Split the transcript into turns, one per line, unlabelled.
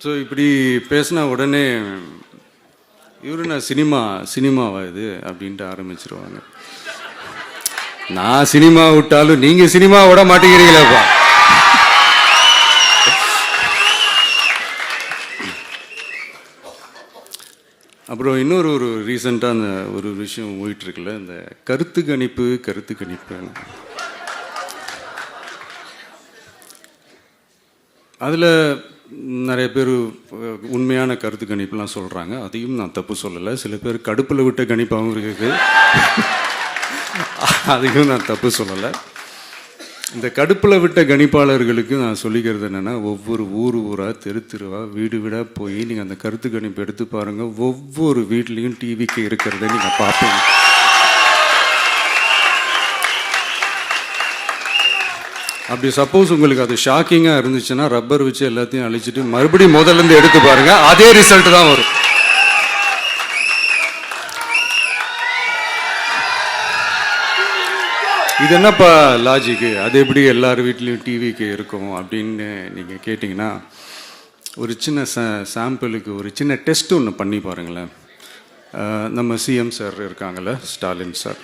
So இப்படி பேசினா உடனே இவரு நான் சினிமாவா இது அப்படின்ட்டு ஆரம்பிச்சிருவாங்க. நான் சினிமா விட்டாலும் நீங்கள் சினிமா விட மாட்டேங்கிறீங்களேப்பா. அப்புறம் இன்னொரு ரீசெண்டாக அந்த ஒரு விஷயம் போயிட்டுருக்குல்ல, இந்த கருத்து கணிப்பு அதில் நிறைய பேர் உண்மையான கருத்து கணிப்புலாம் சொல்கிறாங்க. அதையும் நான் தப்பு சொல்லலை. சில பேர் கடுப்பில் விட்ட கணிப்பாகவும் இருக்குது. அதையும் நான் தப்பு சொல்லலை. இந்த கடுப்பில் விட்ட கணிப்பாளர்களுக்கு நான் சொல்லிக்கிறது என்னென்னா, ஒவ்வொரு ஊராக தெருவா வீடு வீடாக போய் நீங்கள் அந்த கருத்து கணிப்பு எடுத்து பாருங்கள். ஒவ்வொரு வீட்லேயும் டிவிக்கு இருக்கிறத நீங்கள் பார்ப்பீங்க. அப்படி சப்போஸ் உங்களுக்கு அது ஷாக்கிங்காக இருந்துச்சுன்னா ரப்பர் வச்சு எல்லாத்தையும் அழிச்சிட்டு மறுபடியும் முதல்லேருந்து எடுத்து பாருங்கள், அதே ரிசல்ட் தான் வரும். இது என்னப்பா லாஜிக்கு, அது எப்படி எல்லார் வீட்லேயும் டிவிக்கு இருக்கும் அப்படின்னு நீங்கள் கேட்டிங்கன்னா, ஒரு சின்ன சாம்பிளுக்கு ஒரு சின்ன டெஸ்ட் ஒன்று பண்ணி பாருங்களேன். நம்ம சிஎம் சார் இருக்காங்கள்ல, ஸ்டாலின் சார்,